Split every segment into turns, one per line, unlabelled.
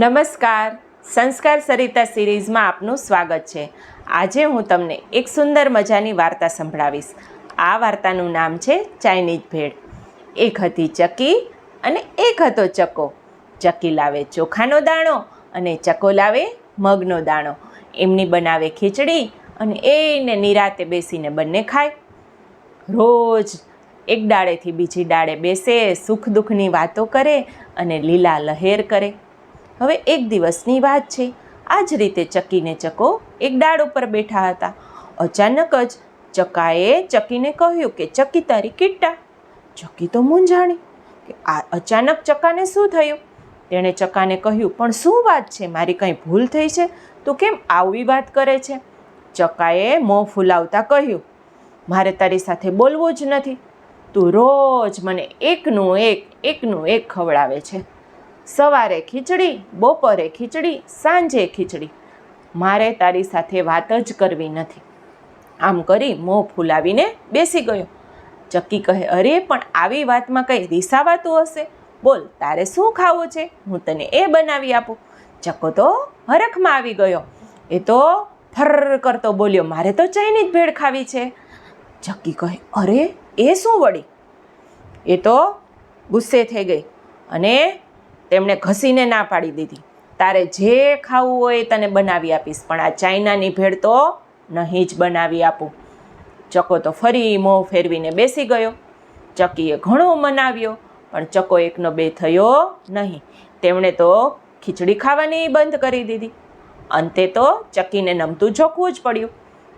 નમસ્કાર, સંસ્કાર સરિતા સિરીઝમાં આપનું સ્વાગત છે. આજે હું તમને એક સુંદર મજાની વાર્તા સંભળાવીશ. આ વાર્તાનું નામ છે ચાઇનીઝ ભેળ. એક હતી ચકી અને એક હતો ચકો. ચકી લાવે ચોખાનો દાણો અને ચકો લાવે મગનો દાણો. એમની બનાવે ખીચડી અને એને નિરાતે બેસીને બંને ખાય. રોજ એક ડાળેથી બીજી ડાળે બેસે, સુખ દુઃખની વાતો કરે અને લીલા લહેર કરે. હવે એક દિવસની વાત છે. આ જ રીતે ચકીને ચકો એક ડાળ ઉપર બેઠા હતા. અચાનક જ ચકાએ ચકીને કહ્યું કે ચકી તારી કીટા. ચકી તો મૂંઝાણી કે આ અચાનક ચકાને શું થયું. તેણે ચકાને કહ્યું, પણ શું વાત છે? મારી કંઈ ભૂલ થઈ છે? તું કેમ આવી વાત કરે છે? ચકાએ મોં ફૂલાવતા કહ્યું, મારે તારી સાથે બોલવું જ નથી. તું રોજ મને એકનું એક ખવડાવે છે. સવારે ખીચડી, બપોરે ખીચડી, સાંજે ખીચડી. મારે તારી સાથે વાત જ કરવી નથી. આમ કરી મોં ફૂલાવીને બેસી ગયો. ચકી કહે, અરે પણ આવી વાતમાં કંઈ રીસાવાતું હશે. બોલ, તારે શું ખાવું છે? હું તને એ બનાવી આપું. ચકો તો હરખમાં આવી ગયો. એ તો ફર કરતો બોલ્યો, મારે તો ચાઇનીઝ ભેળ ખાવી છે. ચકી કહે, અરે એ શું વળી? એ તો ગુસ્સે થઈ ગઈ અને તેમણે ઘસીને ના પાડી દીધી. તારે જે ખાવું હોય એ તને બનાવી આપીશ, પણ આ ચાઇનાની ભેળ તો નહીં જ બનાવી આપું. ચકો તો ફરી મોં ફેરવીને બેસી ગયો. ચકીએ ઘણો મનાવ્યો, પણ ચકો એકનો બે થયો નહીં. તેમણે તો ખીચડી ખાવાની બંધ કરી દીધી. અંતે તો ચકીને નમતું જોખવું જ પડ્યું.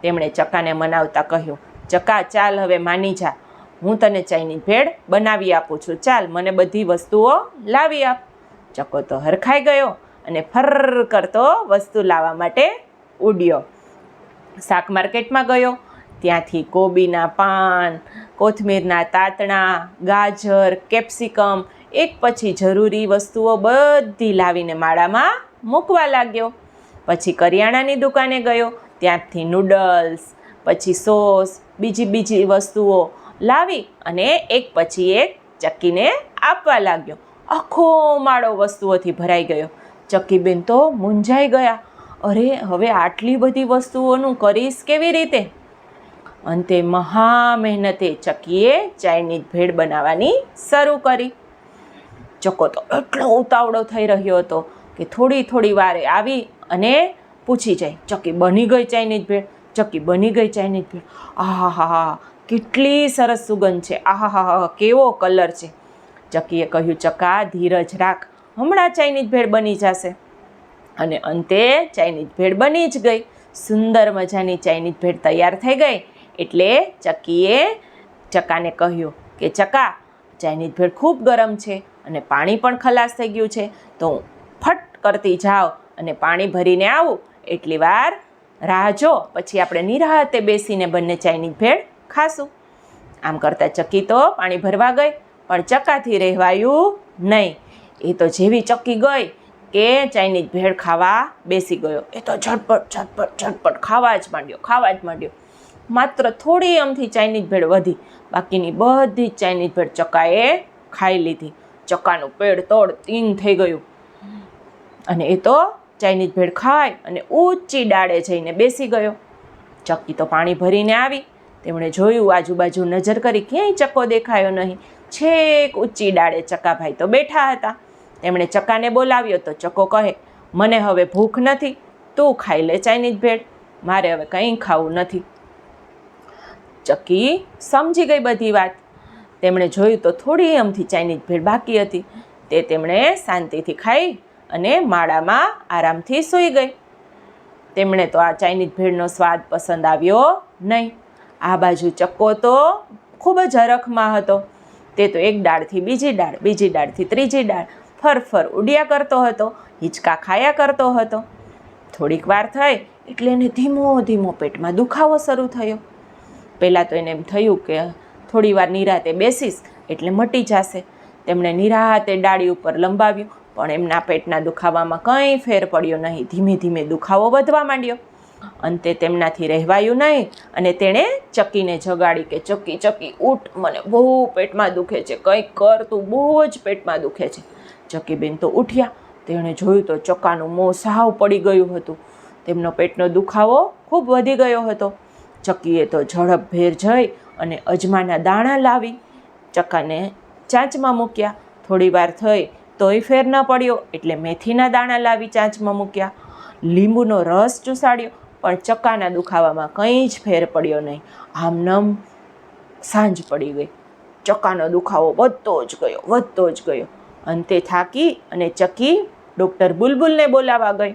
તેમણે ચકાને મનાવતા કહ્યું, ચકા ચાલ હવે માની જા, હું તને ચાઇનીઝ ભેળ બનાવી આપું છું. ચાલ મને બધી વસ્તુઓ લાવી આપ. ચકો તો હરખાઈ ગયો અને ફર કરતો વસ્તુ લાવવા માટે ઉડ્યો. શાક માર્કેટમાં ગયો. ત્યાંથી કોબીના પાન, કોથમીરના તાતણા, ગાજર, કેપ્સિકમ એક પછી જરૂરી વસ્તુઓ બધી લાવીને માળામાં મૂકવા લાગ્યો. પછી કરિયાણાની દુકાને ગયો. ત્યાંથી નૂડલ્સ, પછી સોસ, બીજી વસ્તુઓ લાવી અને એક પછી એક ચકીને આપવા લાગ્યો. આખો માળો વસ્તુઓથી ભરાઈ ગયો. ચકીબેન તો મૂંઝાઈ ગયા. અરે હવે આટલી બધી વસ્તુઓનું કરીશ કેવી રીતે? અંતે મહા મહેનતે ચકીએ ચાઇનીઝ ભેળ બનાવવાની શરૂ કરી. ચકો તો એટલો ઉતાવળો થઈ રહ્યો હતો કે થોડી વારે આવી અને પૂછી જાય, ચકી બની ગઈ ચાઇનીઝ ભેળ? ચકી બની ગઈ ચાઇનીઝ ભેળ? આહાહા, કેટલી સરસ સુગંધ છે! આહાહા, કેવો કલર છે! ચકીએ કહ્યું, ચકા ધીરજ રાખ, હમણાં ચાઇનીઝ ભેળ બની જશે. અને અંતે ચાઇનીઝ ભેળ બની જ ગઈ. સુંદર મજાની ચાઇનીઝ ભેળ તૈયાર થઈ ગઈ. એટલે ચકીએ ચકાને કહ્યું કે ચકા, ચાઇનીઝ ભેળ ખૂબ ગરમ છે અને પાણી પણ ખલાસ થઈ ગયું છે, તો ફટ કરતી જાઓ અને પાણી ભરીને આવું. એટલી વાર રાહ જો, પછી આપણે નિરાતે બેસીને બંને ચાઇનીઝ ભેળ ખાશું. આમ કરતાં ચકી તો પાણી ભરવા ગઈ, પણ ચકાથી રહેવાયું નહીં. એ તો જેવી ચકી ગઈ કે ચાઇનીઝ ભેળ ખાવા બેસી ગયો. એ તો ઝટપટ ખાવા જ માંડ્યો. માત્ર થોડી અમથી ચાઇનીઝ ભેળ વધી, બાકીની બધી જ ચાઇનીઝ ભેળ ચકાએ ખાઈ લીધી. ચકાનું પેટ તોડ તીન થઈ ગયું અને એ તો ચાઇનીઝ ભેળ ખાઈ અને ઊંચી ડાળે જઈને બેસી ગયો. ચકી તો પાણી ભરીને આવી. તેમણે જોયું, આજુબાજુ નજર કરી, ક્યાંય ચકો દેખાયો નહીં. છેક ઊંચી ડાળે ચકાભાઈ તો બેઠા હતા. તેમણે ચકાને બોલાવ્યો તો ચકો કહે, મને હવે ભૂખ નથી, તું ખાઈ લે ચાઇનીઝ ભેળ, મારે હવે કંઈ ખાવું નથી. ચકી સમજી ગઈ બધી વાત. તેમણે જોયું તો થોડી અમથી ચાઇનીઝ ભેળ બાકી હતી. તે તેમણે શાંતિથી ખાઈ અને માળામાં આરામથી સૂઈ ગઈ. તેમણે તો આ ચાઇનીઝ ભેળનો સ્વાદ પસંદ આવ્યો નહીં. આ બાજુ ચકો તો ખૂબ જ હરખમાં હતો. તે તો એક ડાળથી બીજી ડાળથી ત્રીજી ડાળ ફર ઉડ્યા કરતો હતો, હિંચકા ખાયા કરતો હતો. થોડીક વાર થઈ એટલે એને ધીમો પેટમાં દુખાવો શરૂ થયો. પહેલાં તો એને એમ થયું કે થોડી વાર નિરાતે બેસીશ એટલે મટી જશે. તેમણે નિરાતે ડાળી ઉપર લંબાવ્યું, પણ એમના પેટના દુખાવામાં કંઈ ફેર પડ્યો નહીં. ધીમે દુખાવો વધવા માંડ્યો. અંતે તેમનાથી રહેવાયું નહીં અને તેણે ચકીને જગાડી કે ચકી ઉઠ, મને બહુ પેટમાં દુખે છે, કંઈક કર, તું બહુ જ પેટમાં દુખે છે. ચકીબેન તો ઉઠ્યા, તેણે જોયું તો ચક્કાનું મોં સાવ પડી ગયું હતું. તેમનો પેટનો દુખાવો ખૂબ વધી ગયો હતો. ચક્કીએ તો ઝડપભેર જઈ અને અજમાના દાણા લાવી ચક્કાને ચાંચમાં મૂક્યા. થોડી વાર થઈ તોય ફેર ન પડ્યો એટલે મેથીના દાણા લાવી ચાંચમાં મૂક્યા. લીંબુનો રસ ચૂસાડ્યો પણ ચક્કાના દુખાવામાં કંઈ જ ફેર પડ્યો નહીં. આમનમ સાંજ પડી ગઈ. ચક્કાનો દુખાવો વધતો જ ગયો. અંતે થાકી અને ચક્કી ડૉક્ટર બુલબુલને બોલાવવા ગઈ.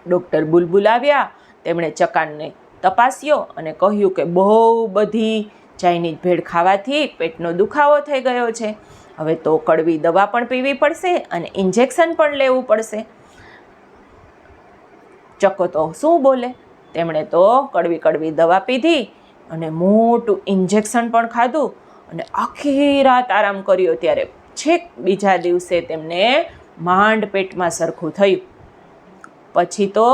ડૉક્ટર બુલબુલ આવ્યા. તેમણે ચક્કાને તપાસ્યો અને કહ્યું કે બહુ બધી ચાઇનીઝ ભેળ ખાવાથી પેટનો દુખાવો થઈ ગયો છે. હવે તો કડવી દવા પણ પીવી પડશે અને ઇન્જેક્શન પણ લેવું પડશે. ચક્કો તો શું બોલે? તેમણે તો કડવી દવા પીધી અને મોટું ઇન્જેક્શન પણ ખાધું અને આખી રાત આરામ કર્યો. ત્યારે છેક બીજા દિવસે તેમને માંડ પેટમાં સરખું થયું. પછી તો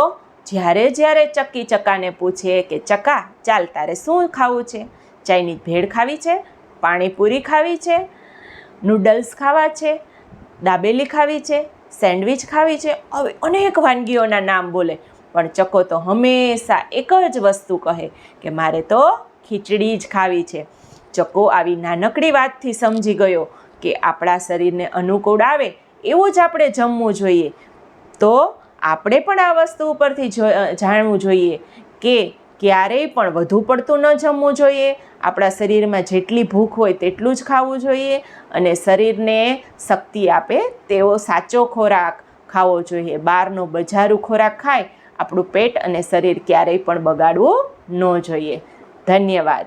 જ્યારે ચક્કી ચક્કાને પૂછે કે ચક્કા ચાલ તારે શું ખાવું છે? ચાઇનીઝ ભેળ ખાવી છે? પાણીપુરી ખાવી છે? નૂડલ્સ ખાવા છે? દાબેલી ખાવી છે? સેન્ડવિચ ખાવી છે? હવે અનેક વાનગીઓના નામ બોલે. પણ ચક્કો તો હંમેશા એક જ વસ્તુ કહે કે મારે તો ખીચડી જ ખાવી છે. ચક્કો આવી નાનકડી વાતથી સમજી ગયો કે આપણા શરીરને અનુકૂળ આવે એવું જ આપણે જમવું જોઈએ. તો આપણે પણ આ વસ્તુ ઉપરથી જાણવું જોઈએ કે ક્યારેય પણ વધુ પડતું ન જમવું જોઈએ. આપણા શરીરમાં જેટલી ભૂખ હોય તેટલું જ ખાવું જોઈએ અને શરીરને શક્તિ આપે તેવો સાચો ખોરાક ખાવો જોઈએ. બહારનો બજારું ખોરાક ખાય આપણું પેટ અને શરીર ક્યારેય પણ બગાડવું ન જોઈએ. ધન્યવાદ.